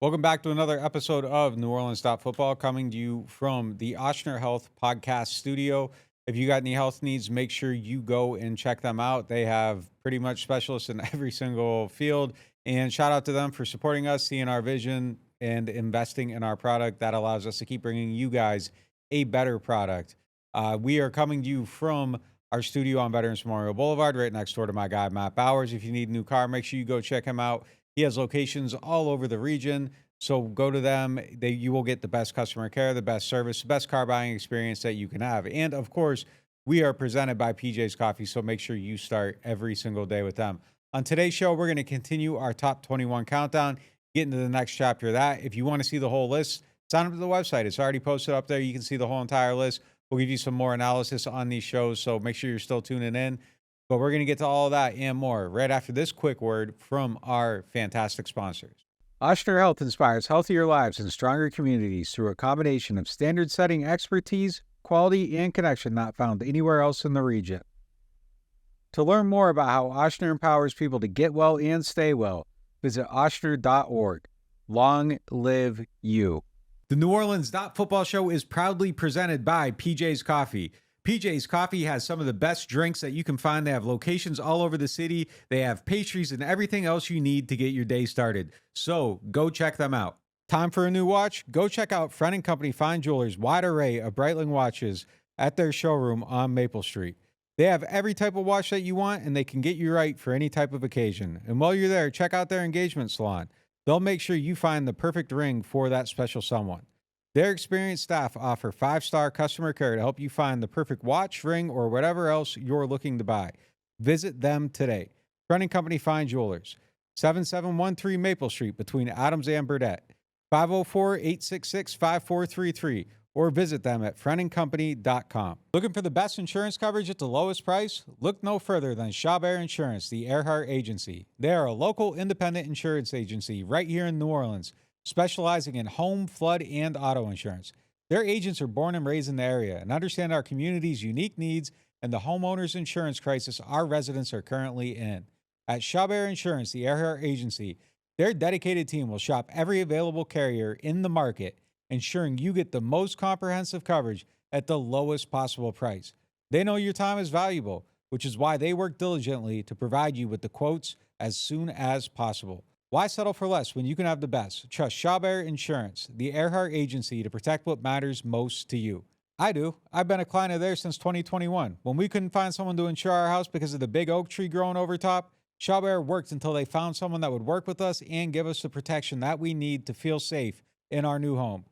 Welcome back to another episode of NewOrleans.Football, coming to you from the Ochsner Health Podcast Studio. If you got any health needs, make sure you go and check them out. They have pretty much specialists in every single field. And shout out to them for supporting us, seeing our vision, and investing in our product. That allows us to keep bringing you guys a better product. We are coming to you from our studio on Veterans Memorial Boulevard, right next door to my guy, Matt Bowers. If you need a new car, make sure you go check him out. He has locations all over the region, so go to them. You will get the best customer care, the best service, the best car buying experience that you can have. And of course, we are presented by PJ's Coffee, so make sure you start every single day with them. On today's show, we're going to continue our top 21 countdown, get into the next chapter of that. If you want to see the whole list, sign up to the website. It's already posted up there. You can see the whole entire list. We'll give you some more analysis on these shows, so make sure you're still tuning in. But we're going to get to all of that and more right after this quick word from our fantastic sponsors. Ochsner Health inspires healthier lives and stronger communities through a combination of standard-setting expertise, quality, and connection not found anywhere else in the region. To learn more about how Ochsner empowers people to get well and stay well, visit ochsner.org. Long live you. The NewOrleans.Football show is proudly presented by PJ's Coffee. PJ's Coffee has some of the best drinks that you can find. They have locations all over the city. They have pastries and everything else you need to get your day started. So go check them out. Time for a new watch? Go check out Friend & Company Fine Jewelers' wide array of Breitling watches at their showroom on Maple Street. They have every type of watch that you want, and they can get you right for any type of occasion. And while you're there, check out their engagement salon. They'll make sure you find the perfect ring for that special someone. Their experienced staff offer 5-star customer care to help you find the perfect watch, ring, or whatever else you're looking to buy. Visit them today. Friend & Company Fine Jewelers, 7713 Maple Street between Adams and Burdett, 504-866-5433, or visit them at friendandcompany.com. Looking for the best insurance coverage at the lowest price? Look no further than Chabert Insurance, the Earhart Agency. They are a local independent insurance agency right here in New Orleans, specializing in home, flood, and auto insurance. Their agents are born and raised in the area and understand our community's unique needs and the homeowners insurance crisis our residents are currently in. At Chabert Insurance, the Earhart Agency, their dedicated team will shop every available carrier in the market, ensuring you get the most comprehensive coverage at the lowest possible price. They know your time is valuable, which is why they work diligently to provide you with the quotes as soon as possible. Why settle for less when you can have the best? Trust Chabert Insurance, the Earhart Agency, to protect what matters most to you. I do. I've been a client of theirs since 2021. When we couldn't find someone to insure our house because of the big oak tree growing over top, Chabert worked until they found someone that would work with us and give us the protection that we need to feel safe in our new home.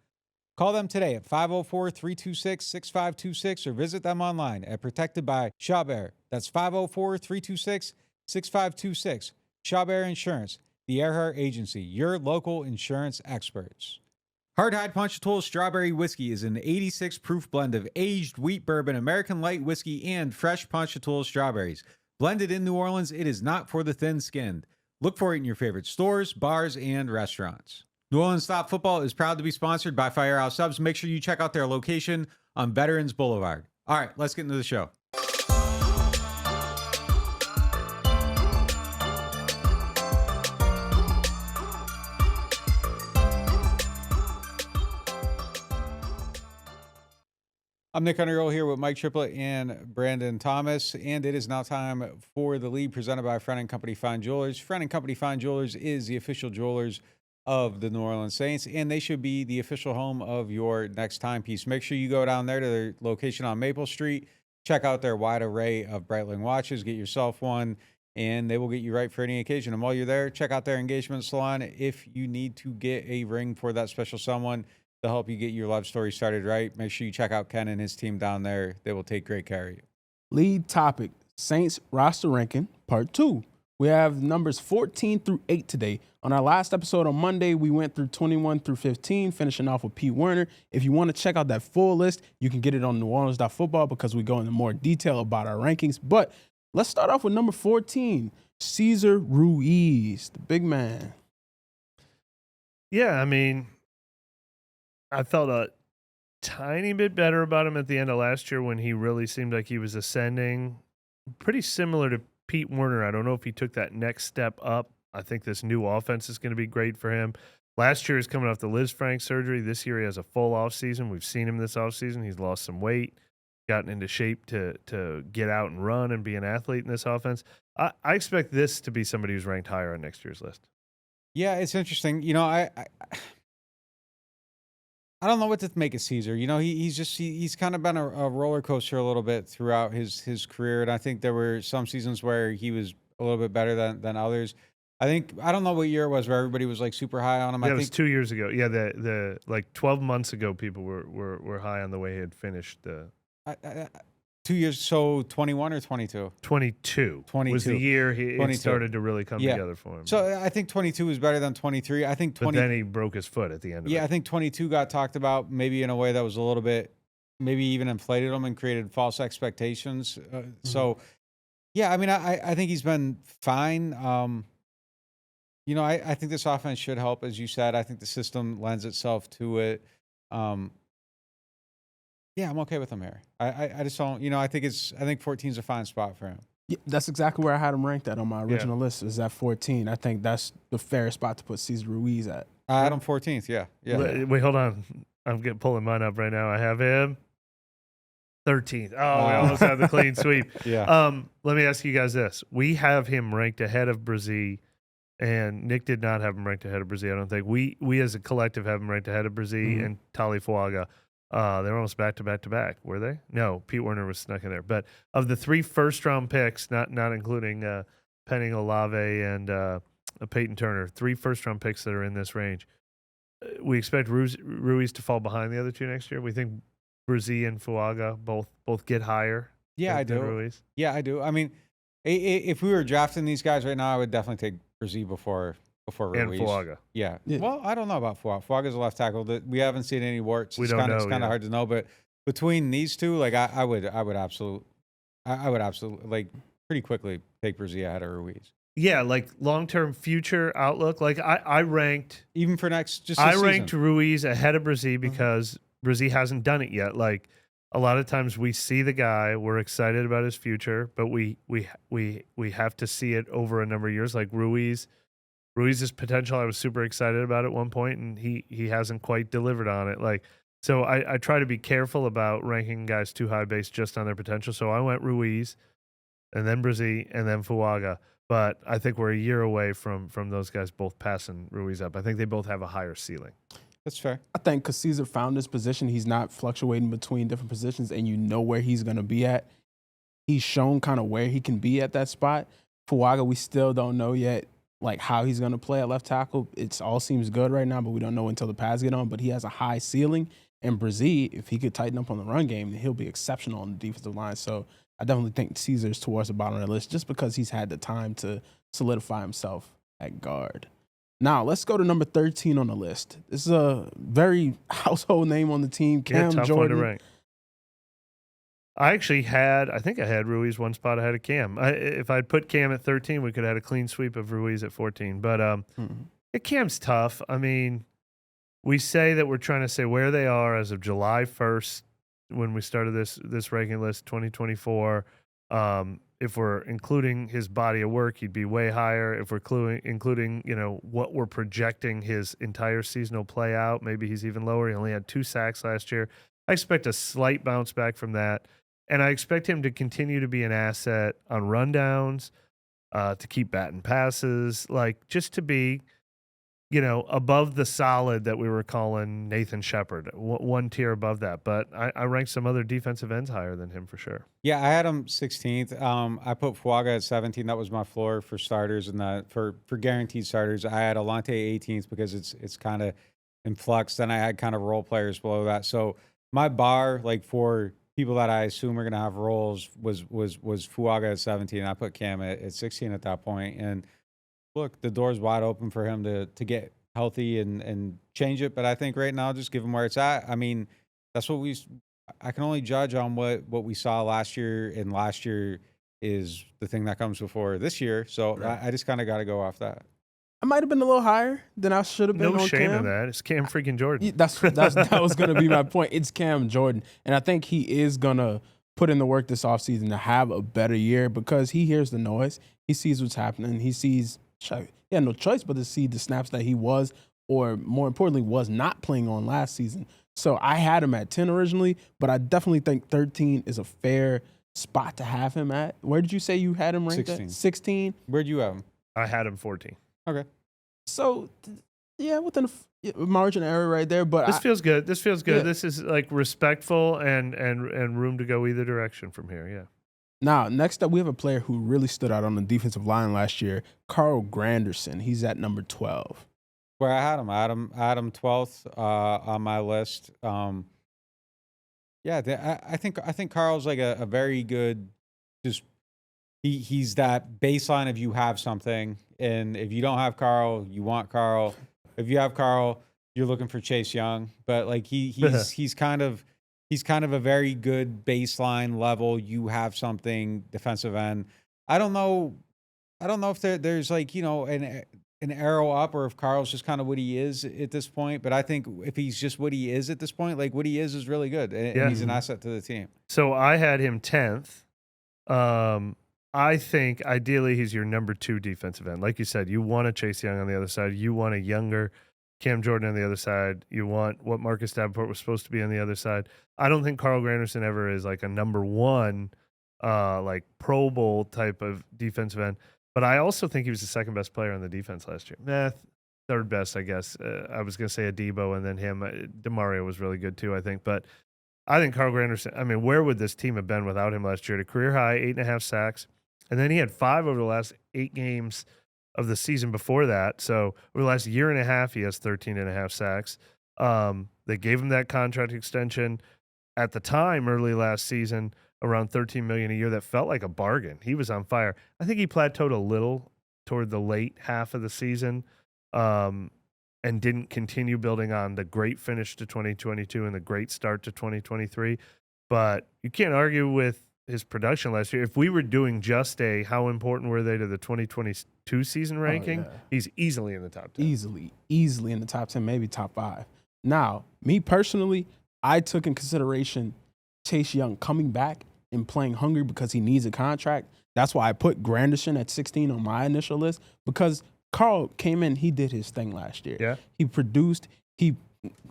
Call them today at 504-326-6526 or visit them online at Protected by Chabert. That's 504-326-6526. Chabert Insurance, the Earhart Agency, your local insurance experts. Hardhide Ponchatoula Strawberry Whiskey is an 86 proof blend of aged wheat bourbon, American light whiskey, and fresh Ponchatoula strawberries. Blended in New Orleans, it is not for the thin-skinned. Look for it in your favorite stores, bars, and restaurants. NewOrleans.Football is proud to be sponsored by Firehouse Subs. Make sure you check out their location on Veterans Boulevard. All right, let's get into the show. I'm Nick Underhill here with Mike Triplett and Brandon Thomas, and it is now time for the lead presented by Friend & Company Fine Jewelers. Friend & Company Fine Jewelers is the official jewelers of the New Orleans Saints, and they should be the official home of your next timepiece. Make sure you go down there to their location on Maple Street, check out their wide array of Breitling watches, get yourself one, and they will get you right for any occasion. And while you're there, check out their engagement salon if you need to get a ring for that special someone to help you get your love story started right. Make sure you check out Ken and his team down there. They will take great care of you. Lead topic, Saints roster ranking, part 2. We have numbers 14 through 8 today. On our last episode on Monday, we went through 21 through 15, finishing off with Pete Werner. If you want to check out that full list, you can get it on NewOrleans.Football because we go into more detail about our rankings. But let's start off with number 14, Cesar Ruiz, the big man. Yeah, I mean, I felt a tiny bit better about him at the end of last year when he really seemed like he was ascending. Pretty similar to Pete Werner. I don't know if he took that next step up. I think this new offense is going to be great for him. Last year, he's coming off the Liz Frank surgery. This year, he has a full offseason. We've seen him this offseason. He's lost some weight, gotten into shape to get out and run and be an athlete in this offense. I expect this to be somebody who's ranked higher on next year's list. Yeah, it's interesting. I don't know what to make of Caesar. He's kind of been a roller coaster a little bit throughout his career, and I think there were some seasons where he was a little bit better than others. I don't know what year it was where everybody was like super high on him. Yeah, I it was think 2 years ago. Yeah, the like 12 months ago, people were high on the way he had finished the 2 years. So 21 or 22? 22. 22 was the year it 22. started to really come together for him. So I think 22 was better than 23. I think 20. But then he broke his foot at the end of it. Yeah, I think 22 got talked about maybe in a way that was a little bit, maybe even inflated him and created false expectations. So, yeah, I mean, I think he's been fine. I think this offense should help, as you said. I think the system lends itself to it. Yeah, I'm okay with him here. I just don't, I think 14 is a fine spot for him. Yeah, that's exactly where I had him ranked at on my original list. Is at 14. I think that's the fair spot to put Cesar Ruiz at. I had him 14th. Yeah. Wait, hold on. I'm pulling mine up right now. I have him 13th. Oh, we almost had the clean sweep. Yeah. Let me ask you guys this: we have him ranked ahead of Brazil, and Nick did not have him ranked ahead of Brazil. I don't think we as a collective have him ranked ahead of Brazil and Tali Fuaga. They're almost back to back, were they? No, Pete Werner was snuck in there. But of the 3 first-round picks, not including Penning Olave and Peyton Turner, 3 first-round picks that are in this range, we expect Ruiz to fall behind the other 2 next year. We think Brazil and Fuaga both get higher. Yeah, I do. Ruiz. Yeah, I do. I mean, if we were drafting these guys right now, I would definitely take Brazil before Ruiz. And Fuaga. Yeah. Well, I don't know about Fuaga. Fuaga's a left tackle. We haven't seen any warts. It's kind of hard to know. But between these two, like I would absolutely like pretty quickly take Brazil ahead of Ruiz. Yeah, like long-term future outlook. Like I ranked even for next. I ranked Ruiz ahead of Brazil because Brazil hasn't done it yet. Like a lot of times we see the guy, we're excited about his future, but we have to see it over a number of years. Like Ruiz's potential, I was super excited about at one point, and he hasn't quite delivered on it. Like, so I try to be careful about ranking guys too high based just on their potential. So I went Ruiz, and then Brazil, and then Fuaga. But I think we're a year away from those guys both passing Ruiz up. I think they both have a higher ceiling. That's fair. I think because Caesar found his position, he's not fluctuating between different positions, and you know where he's going to be at. He's shown kind of where he can be at that spot. Fuaga, we still don't know yet, like how he's going to play at left tackle. It all seems good right now, but we don't know until the pads get on. But he has a high ceiling. And Brazil, if he could tighten up on the run game, then he'll be exceptional on the defensive line. So I definitely think Caesar's towards the bottom of the list just because he's had the time to solidify himself at guard. Now, let's go to number 13 on the list. This is a very household name on the team, Cam tough Jordan. One to rank. I think I had Ruiz one spot ahead of Cam. If I'd put Cam at 13, we could have had a clean sweep of Ruiz at 14. But Cam's tough. I mean, we say that we're trying to say where they are as of July 1st when we started this ranking list, 2024. If we're including his body of work, he'd be way higher. If we're including what we're projecting his entire season will play out, maybe he's even lower. He only had 2 sacks last year. I expect a slight bounce back from that. And I expect him to continue to be an asset on rundowns, to keep batting passes, like just to be, above the solid that we were calling Nathan Shepard, one tier above that. But I ranked some other defensive ends higher than him for sure. Yeah, I had him 16th. I put Fuaga at 17. That was my floor for starters, and for guaranteed starters, I had Alante 18th because it's kind of in flux. Then I had kind of role players below that. So my bar, like for people that I assume are going to have roles, was Fuaga at 17. I put Cam at 16 at that point. And look, the door's wide open for him to get healthy and change it. But I think right now, just give him where it's at. I mean, that's what I can only judge on what we saw last year, and last year is the thing that comes before this year. So right. I just kind of got to go off that. I might have been a little higher than I should have been. No on shame Cam. in that. It's Cam freaking Jordan. That was going to be my point. It's Cam Jordan. And I think he is going to put in the work this offseason to have a better year because he hears the noise. He sees what's happening. He sees, he had no choice but to see the snaps that he was or more importantly, was not playing on last season. So I had him at 10 originally, but I definitely think 13 is a fair spot to have him at. Where did you say you had him ranked 16. at? 16? Where'd you have him? I had him 14. Okay. So, yeah, within a margin of error right there. But This feels good. This feels good. Yeah. This is like respectful and room to go either direction from here. Yeah. Now, next up, we have a player who really stood out on the defensive line last year, Carl Granderson. He's at number 12. Where I had him 12th on my list. Yeah, I think Carl's like a very good. Just he's that baseline of you have something, and if you don't have Carl, you want Carl. If you have Carl, you're looking for Chase Young. But like he's kind of a very good baseline level. You have something defensive end. I don't know if there's like an arrow up, or if Carl's just kind of what he is at this point. But I think if he's just what he is at this point, like what he is really good, and he's an asset to the team. So I had him 10th. I think ideally he's your number 2 defensive end. Like you said, you want a Chase Young on the other side. You want a younger Cam Jordan on the other side. You want what Marcus Davenport was supposed to be on the other side. I don't think Carl Granderson ever is like a number 1, like Pro Bowl type of defensive end. But I also think he was the second best player on the defense last year. Third best, I guess. I was going to say Adebo and then him. DeMario was really good too, I think. But I think Carl Granderson, I mean, where would this team have been without him last year? A career high, 8.5 sacks. And then he had 5 over the last 8 games of the season before that. So over the last year and a half, he has 13.5 sacks. They gave him that contract extension at the time early last season, around $13 million a year. That felt like a bargain. He was on fire. I think he plateaued a little toward the late half of the season, and didn't continue building on the great finish to 2022 and the great start to 2023. But you can't argue with his production last year. If we were doing just a how important were they to the 2022 season ranking, he's easily in the top 10. Easily in the top 10, maybe top 5. Now, me personally, I took in consideration Chase Young coming back and playing hungry because he needs a contract. That's why I put Granderson at 16 on my initial list, because Carl came in, he did his thing last year. Yeah. He produced,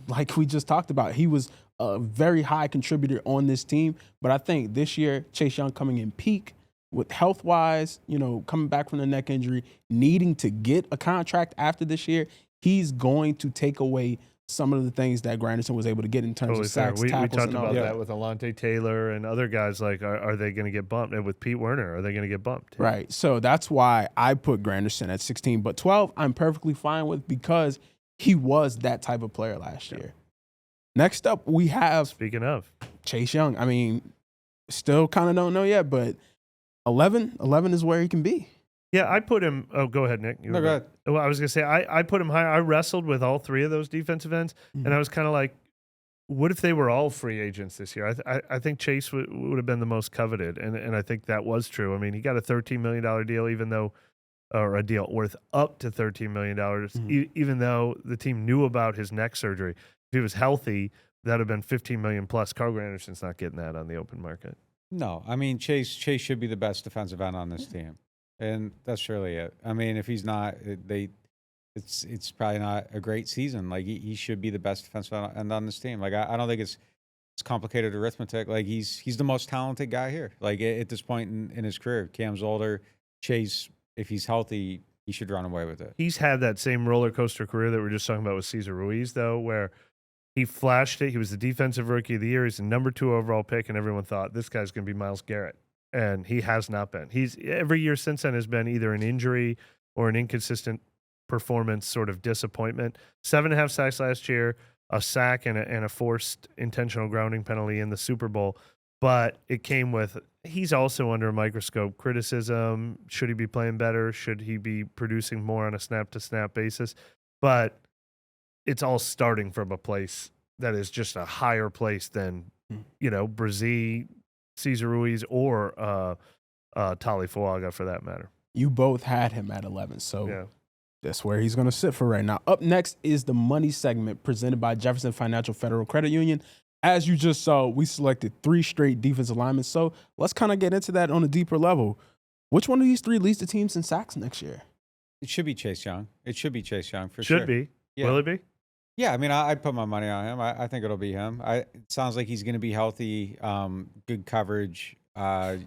like we just talked about, he was a very high contributor on this team. But I think this year, Chase Young coming in peak with health-wise, coming back from the neck injury, needing to get a contract after this year, he's going to take away some of the things that Granderson was able to get in terms of sacks, we tackles, talked and all about that. that with Alontae Taylor and other guys. Like, are they going to get bumped? And with Pete Werner, are they going to get bumped? Right. So that's why I put Granderson at 16. But 12, I'm perfectly fine with, because he was that type of player last year. Next up, we have Speaking of Chase Young. I mean, still kind of don't know yet, but 11 is where he can be. Yeah, I put him. Oh, go ahead, Nick. No, go ahead. Well, I was going to say, I put him high. I wrestled with all 3 of those defensive ends, and I was kind of like, what if they were all free agents this year? I think Chase would have been the most coveted, and I think that was true. I mean, he got a $13 million deal, or a deal worth up to $13 million, even though the team knew about his neck surgery. If he was healthy, that would have been $15 million plus. Carl Granderson's not getting that on the open market. No, I mean Chase should be the best defensive end on this team, and that's really it. I mean, if he's not, it's probably not a great season. Like he should be the best defensive end on this team. Like I don't think it's complicated arithmetic. Like he's the most talented guy here. Like at this point in his career, Cam's older. Chase, if he's healthy, he should run away with it. He's had that same roller coaster career that we were just talking about with Cesar Ruiz, though, where he flashed it. He was the defensive rookie of the year. He's the number 2 overall pick, and everyone thought this guy's going to be Myles Garrett, and he has not been. He's every year since then has been either an injury or an inconsistent performance, sort of disappointment. 7.5 sacks last year, a sack and a forced intentional grounding penalty in the Super Bowl. But it came with, he's also under a microscope. Criticism, should he be playing better? Should he be producing more on a snap-to-snap basis? But it's all starting from a place that is just a higher place than, Brazil, Cesar Ruiz, or Tali Fuaga for that matter. You both had him at 11, so Yeah. that's where he's going to sit for right now. Up next is the money segment presented by Jefferson Financial Federal Credit Union. As you just saw, we selected 3 straight defensive linemen, so let's kind of get into that on a deeper level. Which one of these 3 leads the teams in sacks next year? It should be Chase Young. It should be Chase Young for Should sure. be. Yeah. Will it be? Yeah, I mean, I'd put my money on him. I think it'll be him. It sounds like he's going to be healthy, good coverage. I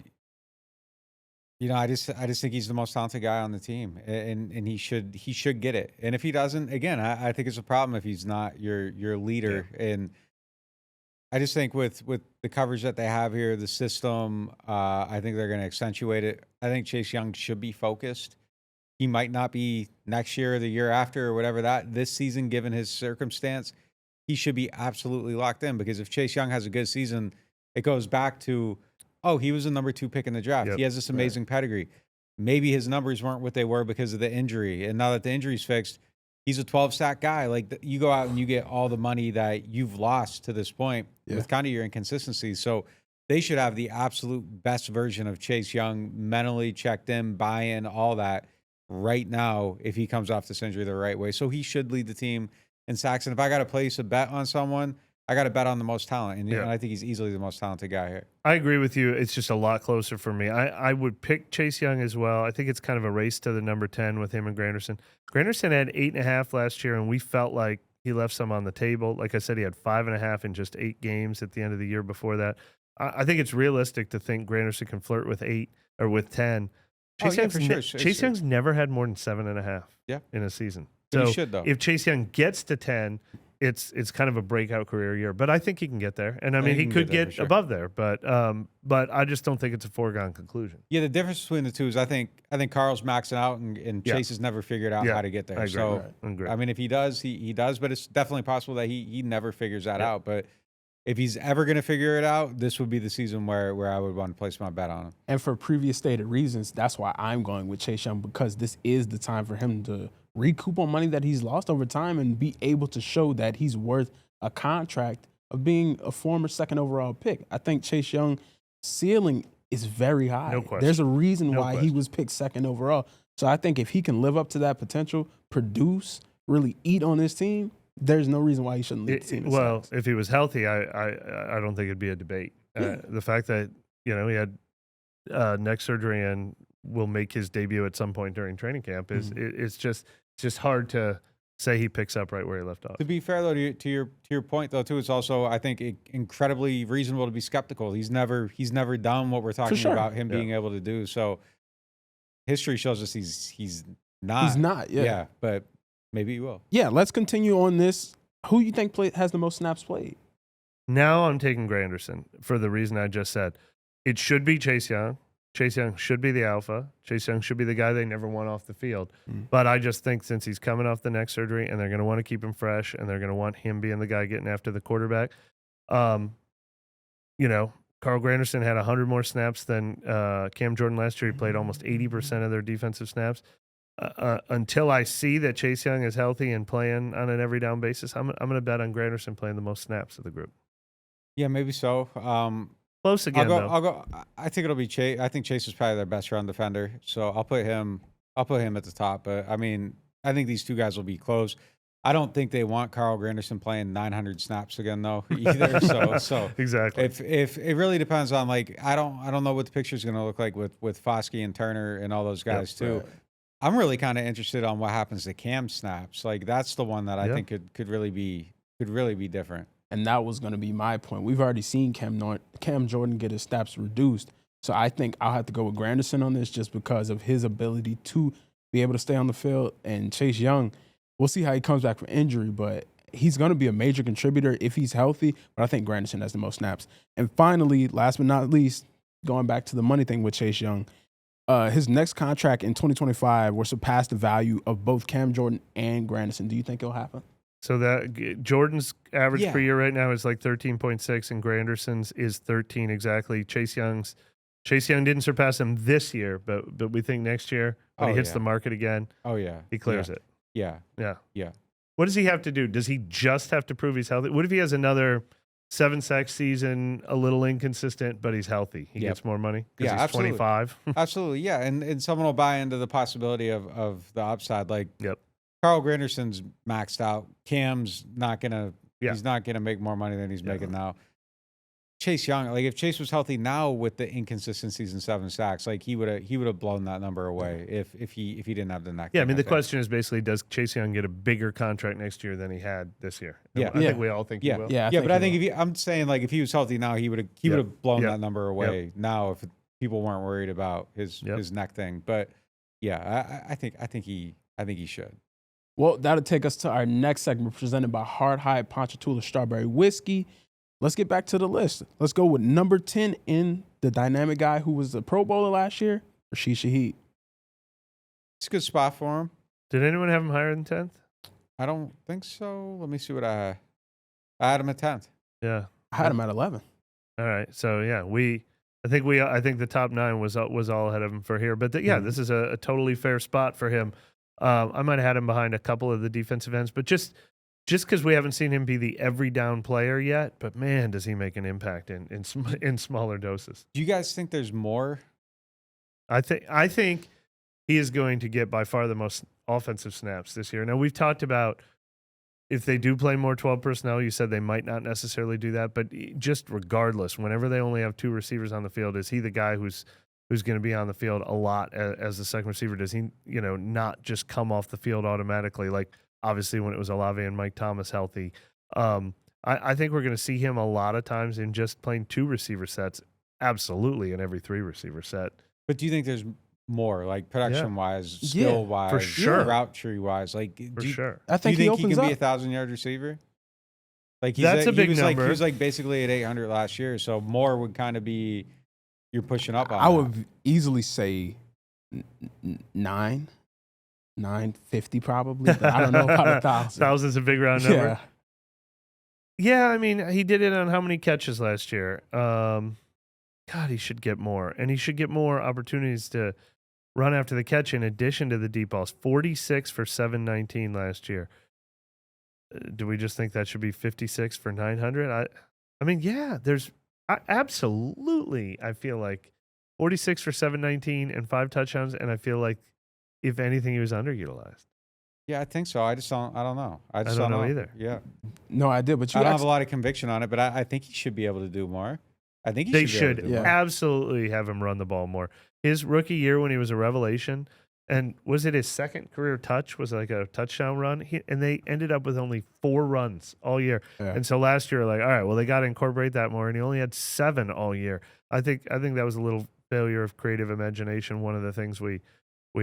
just think he's the most talented guy on the team, and he should get it. And if he doesn't, again, I think it's a problem if he's not your leader. And I just think with the coverage that they have here, the system, I think they're going to accentuate it. I think Chase Young should be focused. He might not be next year or the year after or whatever this season, given his circumstance, he should be absolutely locked in, because if Chase Young has a good season, it goes back to, oh, he was the number 2 pick in the draft. Yep. He has this amazing pedigree. Maybe his numbers weren't what they were because of the injury. And now that the injury's fixed, he's a 12-sack guy. Like, you go out and you get all the money that you've lost to this point with kind of your inconsistencies. So they should have the absolute best version of Chase Young, mentally checked in, buy-in, all that, right now, if he comes off this injury the right way. So he should lead the team in sacks. And if I got to place a bet on someone, I got to bet on the most talent. And I think he's easily the most talented guy here. I agree with you. It's just a lot closer for me. I would pick Chase Young as well. I think it's kind of a race to the number 10 with him and Granderson. Granderson had 8.5 last year, and we felt like he left some on the table. Like I said, he had 5.5 in just 8 games at the end of the year before that. I think it's realistic to think Granderson can flirt with 8 or with 10. Chase Young's never had more than 7.5 in a season. So he should, though. If Chase Young gets to 10, it's kind of a breakout career year. But I think he can get there. And I mean, he could get above there, but I just don't think it's a foregone conclusion. Yeah, the difference between the two is I think Carl's maxing out, and Chase has never figured out how to get there. I agree. So I mean, if he does, he does, but it's definitely possible that he never figures that out. But if he's ever going to figure it out, this would be the season where I would want to place my bet on him. And for previous stated reasons, that's why I'm going with Chase Young, because this is the time for him to recoup on money that he's lost over time and be able to show that he's worth a contract of being a former 2nd overall pick. I think Chase Young's ceiling is very high. No question. There's a reason why he was picked 2nd overall. So I think if he can live up to that potential, produce, really eat on this team, there's no reason why he shouldn't lead the team. Well, if he was healthy, I don't think it'd be a debate. The fact that he had neck surgery and will make his debut at some point during training camp is it's just hard to say he picks up right where he left off. To be fair, though, to your point, though, too, it's also, I think, incredibly reasonable to be skeptical. He's never done what we're talking about him being able to do. So history shows us he's not. He's not. Yeah, but maybe he will. Yeah, let's continue on this. Who you think has the most snaps played? Now I'm taking Granderson for the reason I just said. It should be Chase Young. Chase Young should be the alpha. Chase Young should be the guy they never want off the field. But I just think since he's coming off the neck surgery and they're going to want to keep him fresh and they're going to want him being the guy getting after the quarterback, Carl Granderson had 100 more snaps than Cam Jordan last year. He played almost 80% of their defensive snaps. Until I see that Chase Young is healthy and playing on an every down basis, I'm going to bet on Granderson playing the most snaps of the group. Yeah, maybe so. Close again, I'll go. I think it'll be Chase. I think Chase is probably their best run defender, so I'll put him at the top. But I mean, I think these two guys will be close. I don't think they want Carl Granderson playing 900 snaps again, though, either. So exactly. If it really depends on, like, I don't know what the picture is going to look like with Foskey and Turner and all those guys too. Right. I'm really kind of interested on what happens to Cam snaps. Like, that's the one that I think could really be different. And that was going to be my point. We've already seen Cam Jordan get his snaps reduced. So I think I'll have to go with Granderson on this just because of his ability to be able to stay on the field. And Chase Young, we'll see how he comes back from injury, but he's going to be a major contributor if he's healthy. But I think Granderson has the most snaps. And finally, last but not least, going back to the money thing with Chase Young, his next contract in 2025 will surpass the value of both Cam Jordan and Granderson. Do you think it'll happen? So that Jordan's average per year right now is like 13.6, and Granderson's is 13 exactly. Chase Young didn't surpass him this year, but we think next year when he hits the market again, he clears it. Yeah. What does he have to do? Does he just have to prove he's healthy? What if he has another 7-sack season, a little inconsistent, but he's healthy? He gets more money because he's absolutely. 25. Absolutely, yeah. And someone will buy into the possibility of the upside. Like, Carl Granderson's maxed out. Cam's not gonna. He's not gonna make more money than he's making now. Chase Young, like if Chase was healthy now with the inconsistencies and 7 sacks, like he would have blown that number away if he didn't have the neck. Yeah, I thing, mean, the think. question is basically, does Chase Young get a bigger contract next year than he had this year? And Yeah. I think we all think he will. Yeah, But I think I'm saying like if he was healthy now, he would have blown Yep. that number away now if people weren't worried about his neck thing. But yeah, I think he should. Well, that'll take us to our next segment presented by Hard High Ponchatoula Strawberry Whiskey. Let's get back to the list. Let's go with number 10 in the dynamic guy who was the Pro Bowler last year, Rashid Shaheed. It's a good spot for him. Did anyone have him higher than 10th? I don't think so. Let me see what I had him at 10th. Yeah. I had him at 11. All right. So, yeah, I think the top 9 was all ahead of him for here. But, this is a totally fair spot for him. I might have had him behind a couple of the defensive ends, but just because we haven't seen him be the every down player yet, but man, does he make an impact in smaller doses. Do you guys think there's more? I think he is going to get by far the most offensive snaps this year. Now, we've talked about if they do play more 12 personnel, you said they might not necessarily do that, but just regardless, whenever they only have 2 receivers on the field, is he the guy who's going to be on the field a lot as the second receiver? Does he, not just come off the field automatically like obviously when it was Olave and Mike Thomas healthy? I think we're going to see him a lot of times in just playing 2 receiver sets, absolutely in every 3 receiver set. But do you think there's more, like production-wise, skill-wise, for sure, route tree-wise? Like, for sure. I think do you think he can be up. a 1,000-yard receiver? Like that's a big number. He was like basically at 800 last year, so more would kind of be you're pushing up on. I would easily say 950 probably, but I don't know about 1,000. 1,000's a big round number. Yeah, I mean, he did it on how many catches last year? God, he should get more, and he should get more opportunities to run after the catch in addition to the deep balls. 46 for 719 last year. Do we just think that should be 56 for 900? I mean, yeah, absolutely. I feel like 46 for 719 and 5 touchdowns, and I feel like if anything, he was underutilized. Yeah, I think so. I don't know. I don't know either. Yeah. No, I did, but I don't have a lot of conviction on it, but I think he should be able to do more. I think they should absolutely have him run the ball more. His rookie year when he was a revelation, and was it his second career touch? Was it like a touchdown run? And they ended up with only 4 runs all year. Yeah. And so last year, like, all right, well, they got to incorporate that more, and he only had 7 all year. I think that was a little failure of creative imagination. One of the things we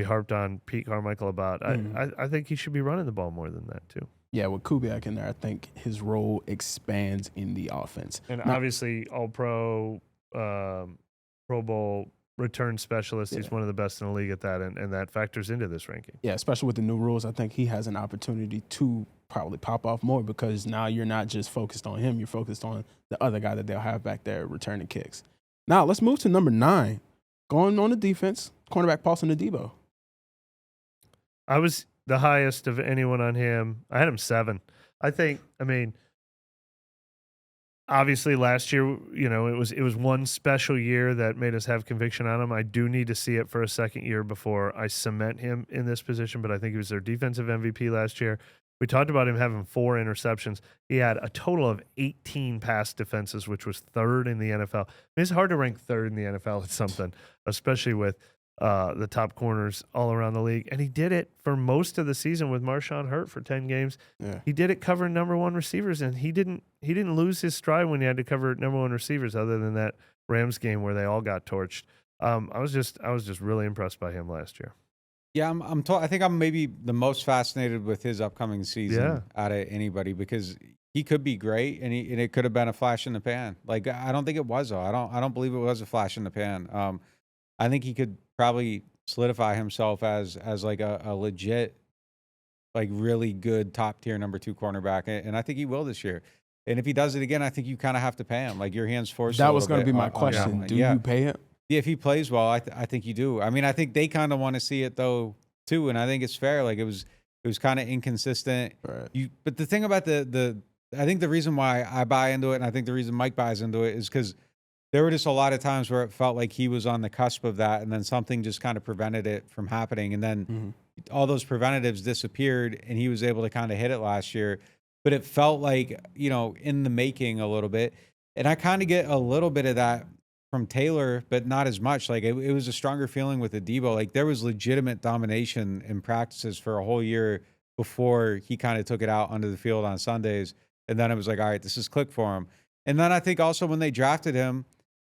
harped on Pete Carmichael about. I think he should be running the ball more than that too. Yeah, with Kubiak in there, I think his role expands in the offense. And obviously, All-Pro, Pro Bowl return specialist. Yeah. He's one of the best in the league at that, and that factors into this ranking. Yeah, especially with the new rules, I think he has an opportunity to probably pop off more because now you're not just focused on him, you're focused on the other guy that they'll have back there returning kicks. Now, let's move to number 9. Going on the defense, cornerback Paulson Adebo. I was the highest of anyone on him. I had him 7. Obviously last year, it was one special year that made us have conviction on him. I do need to see it for a second year before I cement him in this position, but I think he was their defensive MVP last year. We talked about him having 4 interceptions. He had a total of 18 pass defenses, which was 3rd in the NFL. I mean, it's hard to rank 3rd in the NFL at something, especially with the top corners all around the league. And he did it for most of the season with Marshawn hurt for 10 games. Yeah. He did it covering number 1 receivers, and he didn't lose his stride when he had to cover number 1 receivers other than that Rams game where they all got torched. I was just really impressed by him last year. Yeah, I think I'm maybe the most fascinated with his upcoming season out of anybody because he could be great and it could have been a flash in the pan. Like I don't think it was though. I don't believe it was a flash in the pan. I think he could probably solidify himself as like a legit, like really good top tier number 2 cornerback, and I think he will this year. And if he does it again, I think you kind of have to pay him. Like your hands forced. That was going to be my question. Do you pay him? Yeah, if he plays well, I think you do. I mean, I think they kind of want to see it though too, and I think it's fair. Like it was kind of inconsistent. Right. But the thing about I think the reason why I buy into it, and I think the reason Mike buys into it, is because there were just a lot of times where it felt like he was on the cusp of that, and then something just kind of prevented it from happening, and then all those preventatives disappeared, and he was able to kind of hit it last year. But it felt like in the making a little bit. And I kind of get a little bit of that from Taylor, but not as much. Like it was a stronger feeling with Adebo. Like there was legitimate domination in practices for a whole year before he kind of took it out onto the field on Sundays. And then it was like, all right, this is click for him. And then I think also when they drafted him,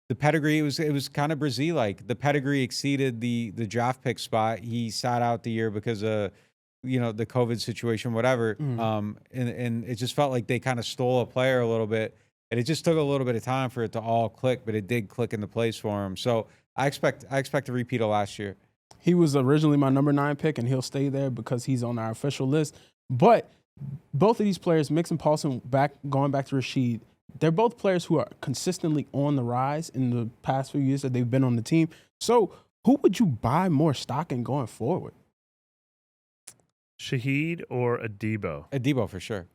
the pedigree, it was kind of Brazil like. The pedigree exceeded the draft pick spot. He sat out the year because of the COVID situation, whatever. And it just felt like they kind of stole a player a little bit. And it just took a little bit of time for it to all click, but it did click into place for him. So I expect a repeat of last year. He was originally my number 9 pick, and he'll stay there because he's on our official list. But both of these players, Mix and Paulson, going back to Rashid, they're both players who are consistently on the rise in the past few years that they've been on the team. So who would you buy more stock in going forward? Shaheed or Adebo? Adebo for sure.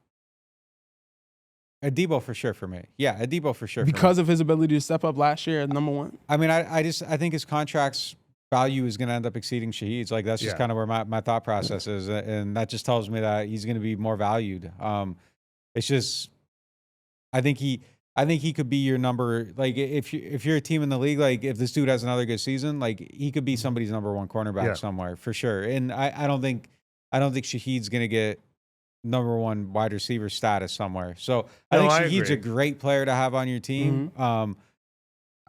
Adebo for sure for me. Yeah, Adebo for sure. Because of his ability to step up last year at number 1? I mean, I think his contract's value is going to end up exceeding Shaheed's. Like that's just kind of where my thought process is. And that just tells me that he's going to be more valued. It's just, I think he could be your number. Like if you're a team in the league, like if this dude has another good season, like he could be somebody's number 1 cornerback somewhere for sure. And I don't think Shaheed's going to get number 1 wide receiver status somewhere. So I think Shaheed's a great player to have on your team.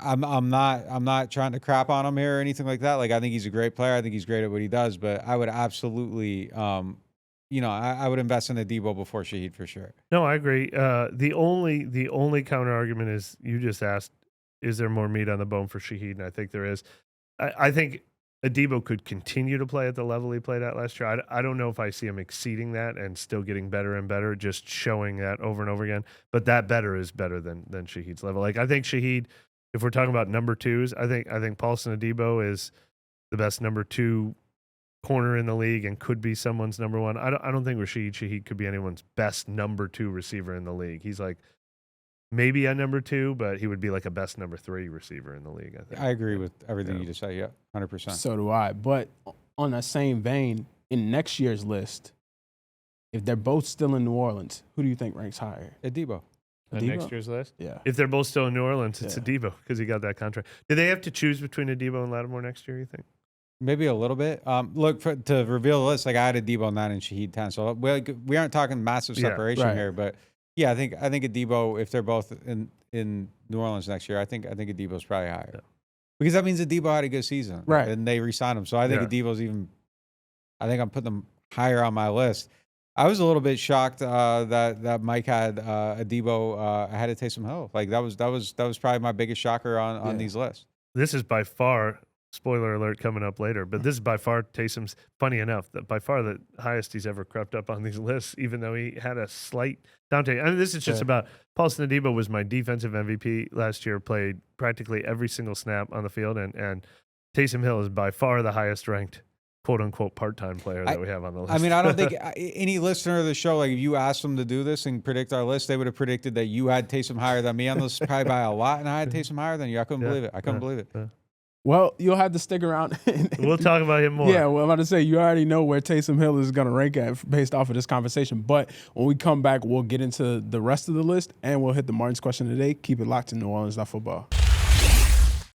I'm not trying to crap on him here or anything like that. Like I think he's a great player. I think he's great at what he does, but I would absolutely I would invest in Adebo before Shaheed for sure. No, I agree. The only counter argument is you just asked, is there more meat on the bone for Shaheed? And I think there is. I think Adebo could continue to play at the level he played at last year. I don't know if I see him exceeding that and still getting better and better, just showing that over and over again. But that better is better than Shaheed's level. Like I think Shaheed, if we're talking about number 2s, I think Paulson Adebo is the best number 2 corner in the league and could be someone's number 1. I don't think Shaheed could be anyone's best number 2 receiver in the league. He's like maybe a number 2, but he would be like a best number 3 receiver in the league, I think. I agree with everything you just said. Yeah, 100%. So do I. But on that same vein, in next year's list, if they're both still in New Orleans, who do you think ranks higher? Adebo. On next year's list? Yeah. If they're both still in New Orleans, it's Adebo because he got that contract. Do they have to choose between Adebo and Lattimore next year, you think? Maybe a little bit. Look, to reveal the list, like I had Adebo 9 and Shaheed 10. So we aren't talking massive separation here, but yeah, I think Adebo, if they're both in New Orleans next year, I think Adebo's probably higher. Because that means Adebo had a good season. Right. And they re-signed him. So I think Adebo's I think I'm putting them higher on my list. I was a little bit shocked that Mike had Adebo ahead of Taysom Hill. Like that was probably my biggest shocker on these lists. This is by far, spoiler alert coming up later, but this is by far Taysom's, funny enough, that by far the highest he's ever crept up on these lists, even though he had a slight downtick. I mean, this is just about Paulson Adebo was my defensive MVP last year, played practically every single snap on the field, and Taysom Hill is by far the highest ranked quote-unquote part-time player that we have on the list. I mean, I don't think any listener of the show, like if you asked them to do this and predict our list, they would have predicted that you had Taysom higher than me on this probably by a lot, and I had Taysom higher than you. I couldn't believe it. I couldn't believe it. Well, you'll have to stick around. We'll talk about him more. Yeah, well, I'm about to say, you already know where Taysom Hill is going to rank at based off of this conversation. But when we come back, we'll get into the rest of the list, and we'll hit the Martin's question today. Keep it locked to NewOrleans.Football.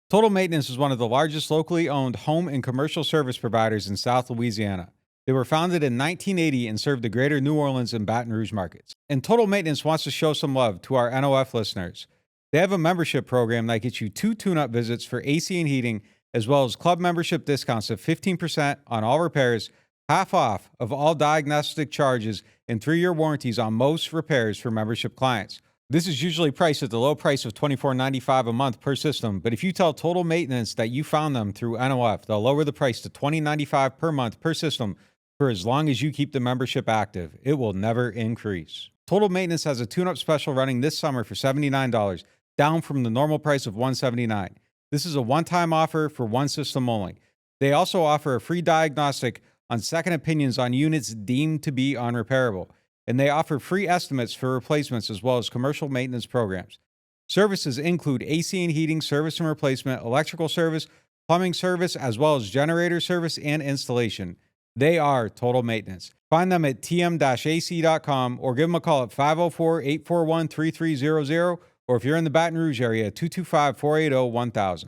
Total Maintenance is one of the largest locally owned home and commercial service providers in South Louisiana. They were founded in 1980 and serve the greater New Orleans and Baton Rouge markets. And Total Maintenance wants to show some love to our NOF listeners. They have a membership program that gets you 2 tune-up visits for AC and heating, as well as club membership discounts of 15% on all repairs, half off of all diagnostic charges, and 3-year warranties on most repairs for membership clients. This is usually priced at the low price of $24.95 a month per system, but if you tell Total Maintenance that you found them through NOF, they'll lower the price to $20.95 per month per system for as long as you keep the membership active. It will never increase. Total Maintenance has a tune-up special running this summer for $79, down from the normal price of $179. This is a one-time offer for one system only. They also offer a free diagnostic on second opinions on units deemed to be unrepairable, and they offer free estimates for replacements as well as commercial maintenance programs. Services include AC and heating service and replacement, electrical service, plumbing service, as well as generator service and installation. They are Total Maintenance. Find them at tm-ac.com or give them a call at 504-841-3300 or if you're in the Baton Rouge area, 225-480-1000.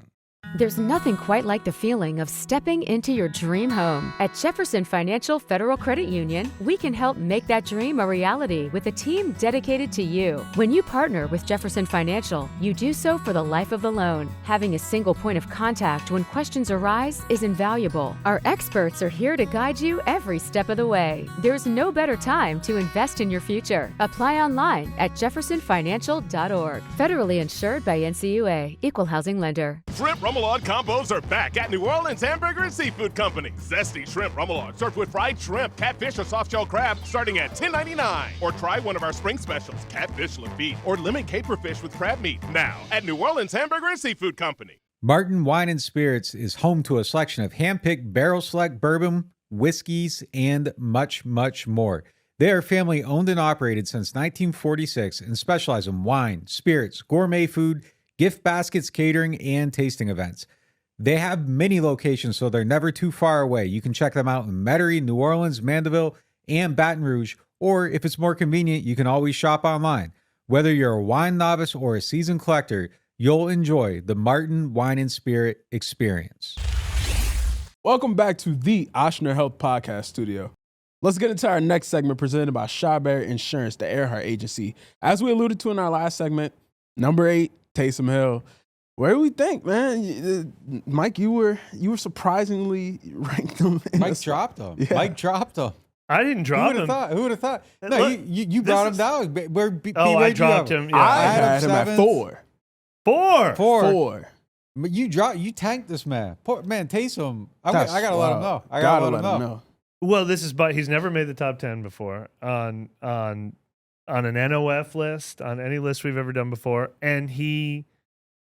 There's nothing quite like the feeling of stepping into your dream home. At Jefferson Financial Federal Credit Union, we can help make that dream a reality with a team dedicated to you. When you partner with Jefferson Financial, you do so for the life of the loan. Having a single point of contact when questions arise is invaluable. Our experts are here to guide you every step of the way. There's no better time to invest in your future. Apply online at jeffersonfinancial.org. Federally insured by NCUA. Equal housing lender. Shrimp Remoulade combos are back at New Orleans Hamburger and Seafood Company. Zesty shrimp remoulade served with fried shrimp, catfish, or soft-shell crab starting at $10.99. Or try one of our spring specials, catfish lafitte or lemon caper fish with crab meat. Now at New Orleans Hamburger and Seafood Company. Martin Wine and Spirits is home to a selection of hand-picked barrel select bourbon, whiskeys, and much, much more. They are family owned and operated since 1946 and specialize in wine, spirits, gourmet food, gift baskets, catering, and tasting events. They have many locations, so they're never too far away. You can check them out in Metairie, New Orleans, Mandeville, and Baton Rouge, or if it's more convenient, you can always shop online. Whether you're a wine novice or a seasoned collector, you'll enjoy the Martin Wine and Spirit experience. Welcome back to the Ochsner Health Podcast Studio. Let's get into our next segment presented by Shawberry Insurance, the Earhart Agency. As we alluded to in our last segment, number 8, Taysom Hill. Where do we think, man? Mike, you were surprisingly ranked him. Mike dropped him. Yeah. Mike dropped him. I didn't drop him. Who would have thought? No, Look, you brought him down. I dropped him. Yeah. I had had him at seventh. 4. 4. But you tanked this man. Poor man, Taysom. I gotta let him know. I gotta let him know. Well, but he's never made the top 10 before on an NOF list, on any list we've ever done before, and he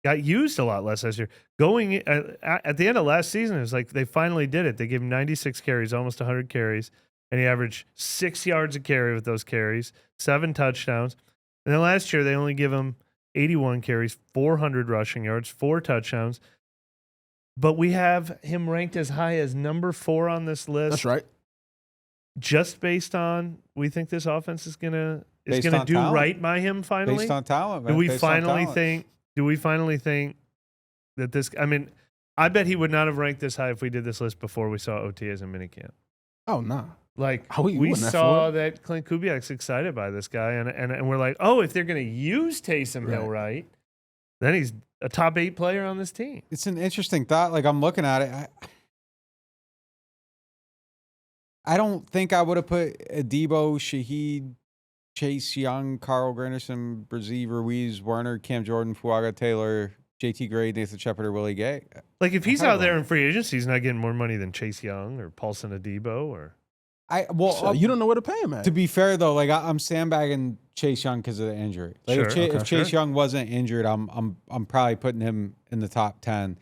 got used a lot less last year. Going at the end of last season, it was like they finally did it. They gave him 96 carries, almost 100 carries, and he averaged 6 yards a carry with those carries, 7 touchdowns. And then last year, they only give him 81 carries, 400 rushing yards, 4 touchdowns. But we have him ranked as high as number 4 on this list. That's right. Just based on, we think this offense is gonna do talent. right by him finally. Based on talent, man. Do we Based on finally talent. think? Do we finally think that this? I mean, I bet he would not have ranked this high if we did this list before we saw OTAs and minicamp. Oh, nah. Like We we wouldn't saw have that Clint Kubiak's excited by this guy, and we're like, oh, if they're going to use Taysom Hill right, then he's a top 8 player on this team. It's an interesting thought. Like, I'm looking at it. I don't think I would have put Adebo, Shaheed, Chase Young, Carl Granderson, Brazee, Ruiz, Werner, Cam Jordan, Fuaga, Taylor, JT Gray, Nathan Shepard, or Willie Gay. Like, if he's out there in free agency, he's not getting more money than Chase Young or Paulson Adebo or. So you don't know where to pay him at. To be fair though, like I'm sandbagging Chase Young because of the injury. Like if Chase Young wasn't injured, I'm probably putting him in the top 10.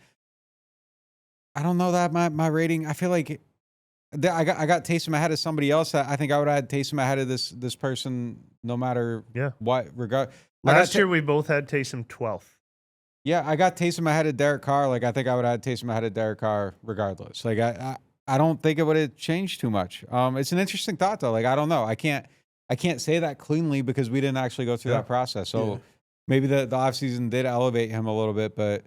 I don't know that my rating. I feel like I got Taysom ahead of somebody else. I think I would have had Taysom ahead of this person no matter what regard. Last year we both had Taysom 12th. Yeah, I got Taysom ahead of Derek Carr. Like I think I would have had Taysom ahead of Derek Carr regardless. Like I don't think it would have changed too much. It's an interesting thought though. Like I don't know. I can't say that cleanly because we didn't actually go through that process. So maybe the offseason did elevate him a little bit, but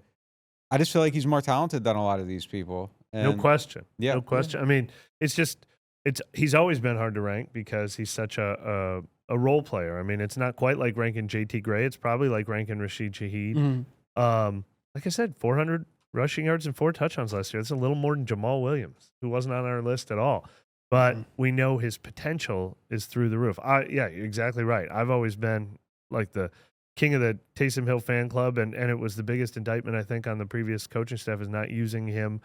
I just feel like he's more talented than a lot of these people. And no question. Yeah. No question. I mean, he's always been hard to rank because he's such a role player. I mean, it's not quite like ranking JT Gray. It's probably like ranking Rashid Shaheed. Mm-hmm. Like I said, 400 rushing yards and 4 touchdowns last year. That's a little more than Jamal Williams, who wasn't on our list at all. But we know his potential is through the roof. Yeah, you're exactly right. I've always been like the king of the Taysom Hill fan club, and it was the biggest indictment, I think, on the previous coaching staff is not using him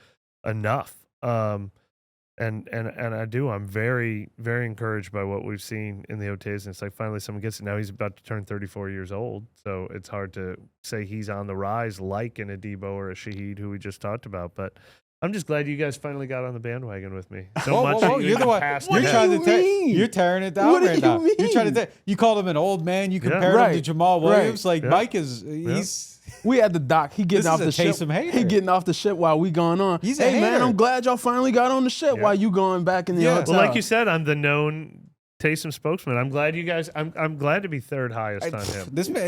enough. And I'm very, very encouraged by what we've seen in the OTAs. And it's like finally someone gets it. Now he's about to turn 34 years old. So it's hard to say he's on the rise like an Adebo or a Shaheed who we just talked about. But I'm just glad you guys finally got on the bandwagon with me. So much that you're the one. What do you mean? You're tearing it down right now. Mean? You're trying to. You called him an old man. You compared him to Jamal Williams. Like Mike is. He's. We had the doc. He getting This off is the a ship. Taysom hater. He getting off the ship while we going on. He's a hey man, hater. I'm glad y'all finally got on the ship while you going back in the hotel. Well, like you said, I'm the known Taysom spokesman. I'm glad you guys. I'm glad to be third highest on him.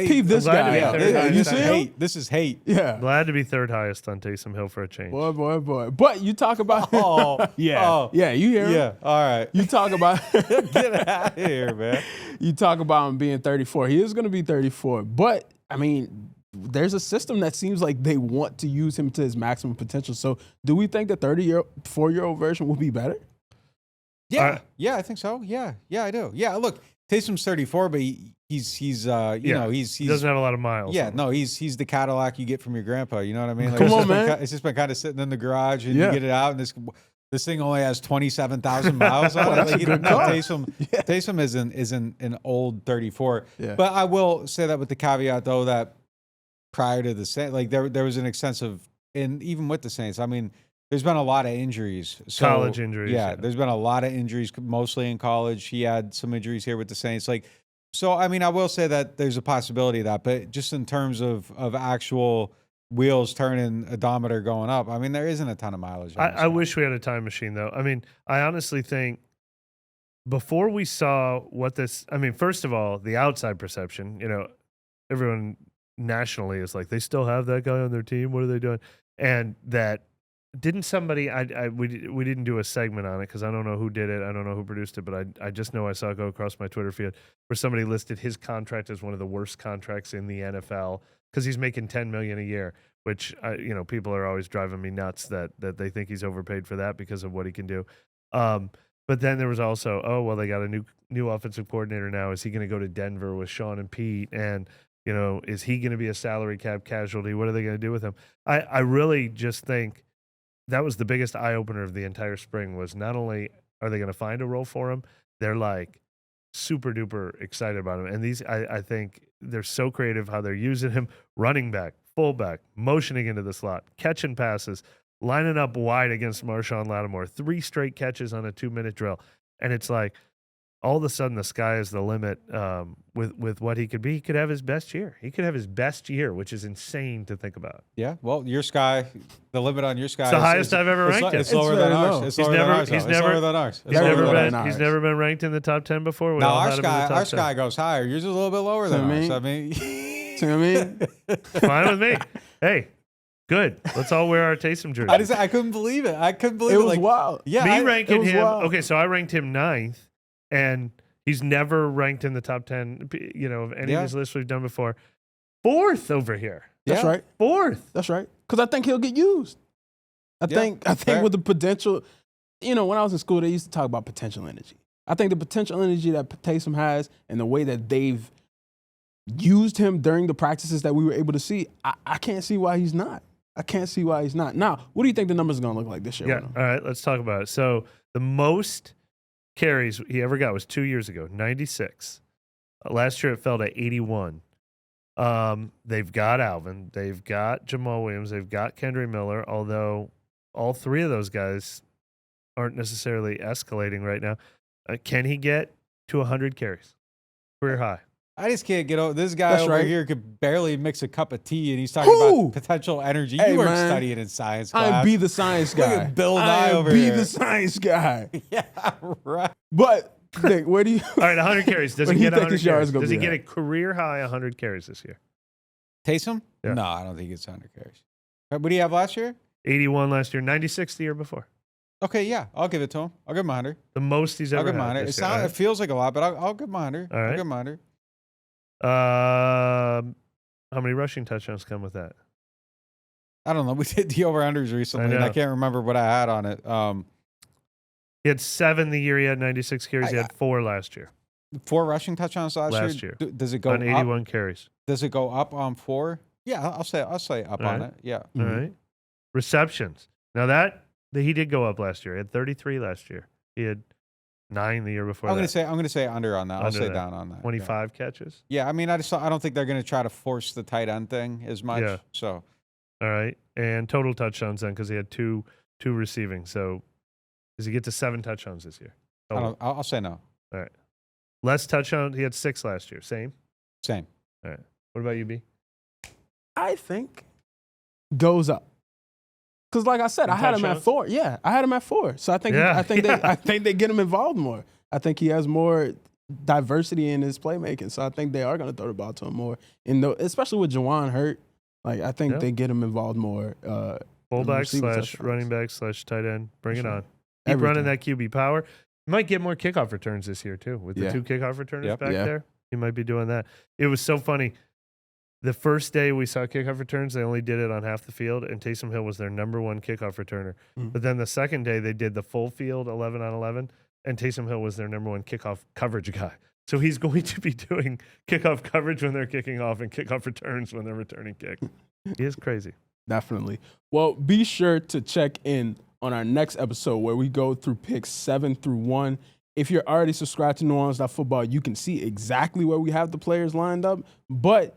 Peep this glad to guy be out. third highest You on see him. him? hate. This is hate. Yeah. Glad to be third highest on Taysom Hill for a change. Boy. But you talk about Oh, yeah. oh. Yeah, you hear him? Yeah. All right. You talk about Get out of here, man. you talk about him being 34. He is going to be 34. But I mean, there's a system that seems like they want to use him to his maximum potential. So, do we think the 34-year-old version will be better? Yeah. Yeah, I think so. Yeah. Yeah, I do. Yeah, look, Taysom's 34, but he's you know, he's He doesn't have a lot of miles. yeah, no, he's the Cadillac you get from your grandpa. You know what I mean? Like, Come it's on, just been man. It's just been kind of sitting in the garage, and Yeah. you get it out, and this thing only has 27,000 miles on it. That's a Like, you good know, car. Taysom isn't an old 34. Yeah. But I will say that with the caveat, though, that prior to the Saints, like there was an extensive, and even with the Saints, I mean, there's been a lot of injuries. So, College injuries, Yeah, yeah. there's been a lot of injuries, mostly in college. He had some injuries here with the Saints. Like, so I mean, I will say that there's a possibility of that, but just in terms of actual wheels turning, odometer going up, I mean, there isn't a ton of mileage. on this I guy. wish we had a time machine, though. I mean, I honestly think before we saw what this, I mean, first of all, the outside perception, you know, everyone nationally is like, they still have that guy on their team. What are they doing? And that didn't somebody, we didn't do a segment on it because I don't know who did it. I don't know who produced it, but I just know I saw it go across my Twitter feed where somebody listed his contract as one of the worst contracts in the NFL because he's making $10 million a year, which, you know, people are always driving me nuts that they think he's overpaid for that because of what he can do. But then there was also, oh, well, they got a new offensive coordinator now. Is he going to go to Denver with Sean and Pete? And, you know, is he going to be a salary cap casualty? What are they going to do with him? I really just think that was the biggest eye-opener of the entire spring was not only are they going to find a role for him, they're like super-duper excited about him. And these, I think they're so creative how they're using him, running back, fullback, motioning into the slot, catching passes, lining up wide against Marshawn Lattimore, 3 straight catches on a 2-minute drill. And it's like, all of a sudden the sky is the limit with what he could be. He could have his best year. He could have his best year, which is insane to think about. Yeah, well, your sky, the limit on your sky. It's the highest I've ever ranked him. It's lower than very ours. low. It's He's lower than never- ours. he's It's never- lower than ours. It's He's lower never than been. ours. He's never been ranked in the top 10 before. We No, all our had him in the sky, top our 10. sky goes higher. Yours is a little bit lower So, than I ours. mean- I mean, See what I mean? Fine with me. Hey, good. Let's all wear our Taysom jerseys. I couldn't believe it. I couldn't believe It it. was Like, wild. yeah, Me it ranking was him. wild. Okay, so I ranked him 9th, and he's never ranked in the top 10. You know, of any Yeah. of these lists we've done before. 4th over here. That's Yeah. right. 4th. That's right. Because I think he'll get used. I Yeah, think fair. with the potential, you know, when I was in school, they used to talk about potential energy. I think the potential energy that Taysom has and the way that they've used him during the practices that we were able to see, I can't see why he's not. I can't see why he's not. Now, what do you think the numbers are going to look like this year? Yeah. with him? All right, let's talk about it. So the most carries he ever got was 2 years ago, 96. Last year it fell to 81. They've got Alvin, they've got Jamal Williams, they've got Kendry Miller, although all 3 of those guys aren't necessarily escalating right now. Can he get to 100 carries? Career high. I just can't get over this guy That's over right. here could barely mix a cup of tea, and he's talking Who? about potential energy. Hey, You weren't man. studying in science class. I be the science Look guy. at Bill I Nye am over be here. the science guy. Yeah, right. But Nick, where do you? All right, 100 carries. Does Where he do you get think 100 his yards carries? gonna Does he be get at? a career high 100 carries this year? Taysom? Yeah. No, I don't think it's 100 carries. What do you have last year? 81 last year, 96 the year before. Okay, yeah, I'll give it to him. I'll give him 100. The most he's I'll ever give him had 100. this It, year. it feels like a lot, but I'll give him 100. All I'll right. give him 100. How many rushing touchdowns come with that? I don't know. We did the over-unders recently, and I know. can't remember what I had on it. He had 7 the year he had 96 carries. He had 4 last year 4 rushing touchdowns last year. Does it go on up? 81 carries. Does it go up on 4? Yeah, I'll say up All on right. it. Yeah. All Mhm. right. Receptions. Now that he did go up last year. He had 33 last year. He had 9 the year before I'm that. gonna say under on that. I'll Under say that. down on that. 25 catches. Yeah, I mean, I don't think they're gonna try to force the tight end thing as much. Yeah. So All right. And total touchdowns then because he had two receiving. So does he get to 7 touchdowns this year? I'll say no. Less touchdowns. He had 6 last year. Same. Same. What about you, B? I think goes up. Because, like I said, In I had him at touchdowns? 4. Yeah, I had him at 4. So I think Yeah, I think yeah. they get him involved more. I think he has more diversity in his playmaking. So I think they are going to throw the ball to him more. And especially with Juwan hurt, like I think they get him involved more. Fullback / running back / tight end. Bring it on. Keep Everything. running that QB power. You might get more kickoff returns this year too with the 2 kickoff returners back there. You might be doing that. It was so funny. The first day we saw kickoff returns, they only did it on half the field, and Taysom Hill was their number 1 kickoff returner. But then the second day they did the full field 11 on 11, and Taysom Hill was their number 1 kickoff coverage guy. So he's going to be doing kickoff coverage when they're kicking off and kickoff returns when they're returning kicks. He is crazy. Definitely. Well, be sure to check in on our next episode where we go through picks 7 through 1. If you're already subscribed to NewOrleans.Football, you can see exactly where we have the players lined up. But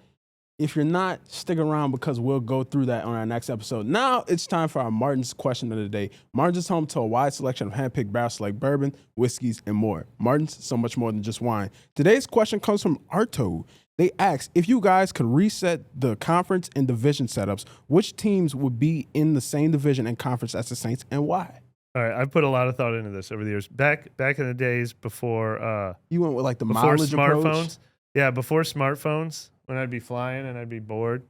if you're not, stick around because we'll go through that on our next episode. Now it's time for our Martin's question of the day. Martin's is home to a wide selection of handpicked barrels like bourbon, whiskeys, and more. Martin's, so much more than just wine. Today's question comes from Arto. They asked, if you guys could reset the conference and division setups, which teams would be in the same division and conference as the Saints and why? All right, I've put a lot of thought into this over the years. Back in the days before you went with like the before mileage smartphones. approach? Yeah, before smartphones, when I'd be flying and I'd be bored,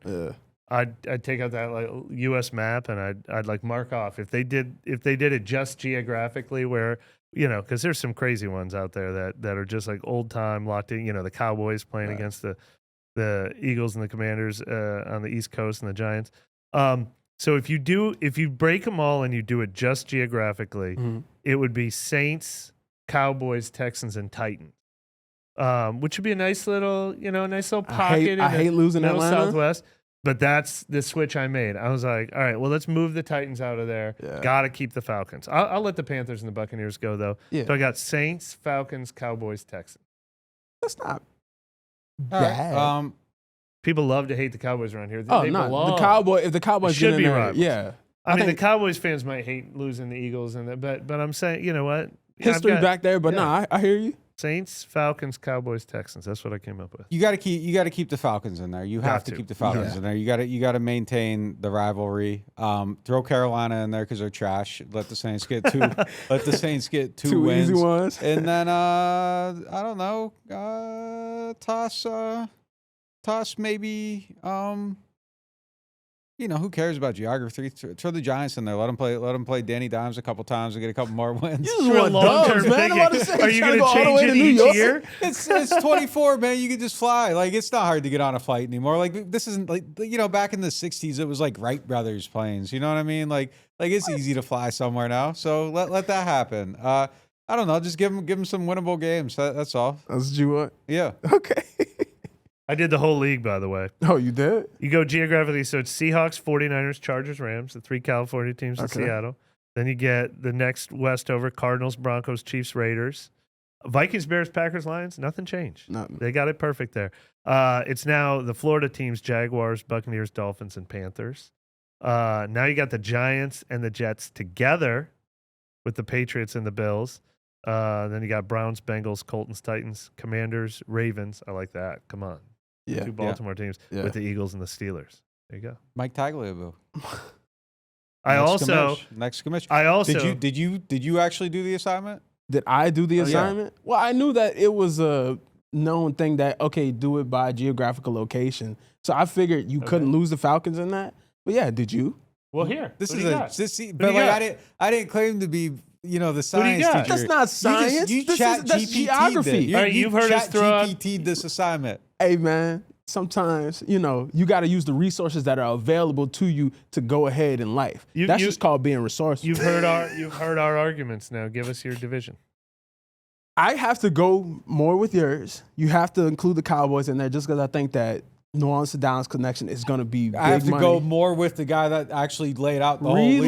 I'd take out that like U.S. map and I'd like mark off if they did it just geographically where because there's some crazy ones out there that are just like old time locked in. The Cowboys playing against the Eagles and the Commanders on the East Coast and the Giants. So if you break them all and you do it just geographically, it would be Saints, Cowboys, Texans, and Titans. Which would be a nice little pocket. I hate losing middle Atlanta. Southwest. But that's the switch I made. I was like, all right, well, let's move the Titans out of there. Yeah. Got to keep the Falcons. I'll let the Panthers and the Buccaneers go, though. Yeah. So I got Saints, Falcons, Cowboys, Texans. That's not All bad. right. People love to hate the Cowboys around here. Oh, They no. belong. If the Cowboys It get should in be there, rivals. yeah. I mean, think the Cowboys fans might hate losing the Eagles, but I'm saying, you know what? history I've got back there, but I hear you. Saints, Falcons, Cowboys, Texans. That's what I came up with. You got to keep the Falcons in there. You have to keep the Falcons in there. You got to maintain the rivalry. Throw Carolina in there because they're trash. Let the Saints get two. Let the Saints get two wins. Easy ones. And then I don't know. Toss maybe. Who cares about geography? Throw the Giants in there. Let them play Danny Dimes a couple times and get a couple more wins. You just want dubs, man. I'm about to say, Are you going going to to change it each year? It's 24, man. You can just fly. Like, it's not hard to get on a flight anymore. Like, this isn't like, back in the 60s, it was like Wright Brothers planes. You know what I mean? Like it's easy to fly somewhere now. So let that happen. I don't know. Just give them some winnable games. That's all. That's what you want? Yeah. Okay. I did the whole league, by the way. Oh, you did? You go geographically, so it's Seahawks, 49ers, Chargers, Rams, the 3 California teams in Seattle. Then you get the next west over, Cardinals, Broncos, Chiefs, Raiders. Vikings, Bears, Packers, Lions, nothing changed. Nothing. They got it perfect there. It's now the Florida teams, Jaguars, Buccaneers, Dolphins, and Panthers. Now you got the Giants and the Jets together with the Patriots and the Bills. Then you got Browns, Bengals, Colts, Titans, Commanders, Ravens. I like that. Come on. Yeah. 2 Baltimore teams with the Eagles and the Steelers. There you go. Mike Tagliabue. Next commission. I also did you actually do the assignment? Did I do the assignment? Yeah. Well, I knew that it was a known thing that, do it by geographical location. So I figured you couldn't lose the Falcons in that. But yeah, did you? Well, here. This what is do you got? but like I didn't claim to be the science got? teacher. That's not science. That's geography. All right, you've heard us throw out GPT'd this assignment. Hey, man, sometimes, you got to use the resources that are available to you to go ahead in life. That's just called being resourceful. You've heard our arguments now. Give us your division. I have to go more with yours. You have to include the Cowboys in there just because I think that New Orleans to Dallas connection is going to be big I have to money. go more with the guy that actually laid out the whole league.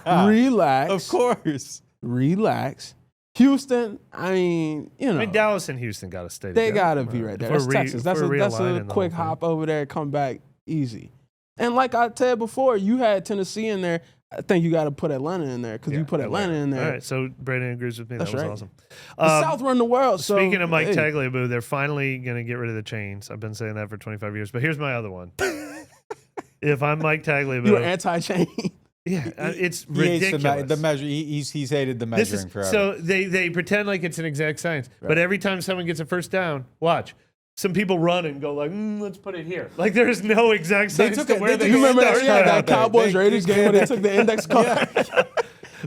Relax. Of course. Relax. Houston, I mean, Dallas and Houston got to stay they together. got to be right there. That's Texas. That's a quick hop over there, come back easy. And like I said before, you had Tennessee in there. I think you got to put Atlanta in there because you put Atlanta in there. All right, so Brandon agrees with me. That's that was right. awesome. The South run the world. So, speaking of Mike Tagliabue, they're finally going to get rid of the chains. I've been saying that for 25 years. But here's my other one. If I'm Mike Tagliabue. You were anti-chain. Yeah, it's He hates ridiculous. the measure. He's hated the measuring forever. So they pretend like it's an exact science, but every time someone gets a first down, watch. Some people run and go like, let's put it here. Like there's no exact science to where they You remember start that Cowboys Raiders game where they took the index card?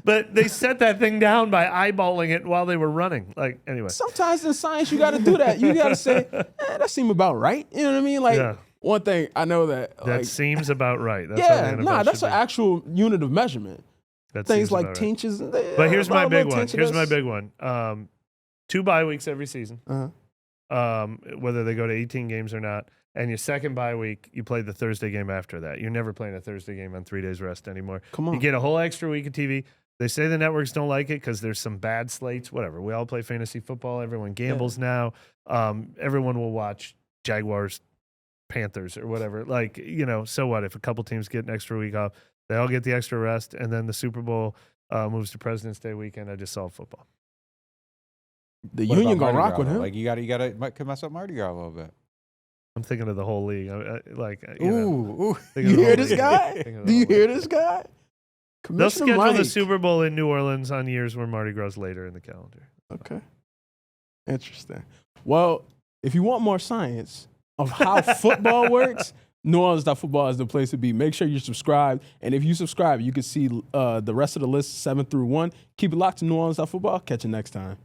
But they set that thing down by eyeballing it while they were running. Like, anyway. Sometimes in science, you got to do that. You got to say, that seems about right. You know what I mean? Like, one thing I know that. That seems about right. That's that's an actual unit of measurement. Things like tinches. But here's my big one. Here's my big one. 2 bye weeks every season, whether they go to 18 games or not. And your second bye week, you play the Thursday game after that. You're never playing a Thursday game on 3 days rest anymore. Come on. You get a whole extra week of TV. They say the networks don't like it because there's some bad slates, whatever. We all play fantasy football. Everyone gambles now. Everyone will watch Jaguars, Panthers, or whatever. Like, so what? If a couple teams get an extra week off, they all get the extra rest, and then the Super Bowl moves to President's Day weekend. I just solved football. The union going to rock with him. Like, you got to could mess up Mardi Gras a little bit. I'm thinking of the whole league. You hear this guy? Do you hear this guy? They'll schedule the Super Bowl in New Orleans on years where Mardi Gras later in the calendar. Okay. Interesting. Well, if you want more science of how football works, NewOrleans.Football is the place to be. Make sure you're subscribed. And if you subscribe, you can see the rest of the list 7 through 1. Keep it locked to NewOrleans.Football. Catch you next time.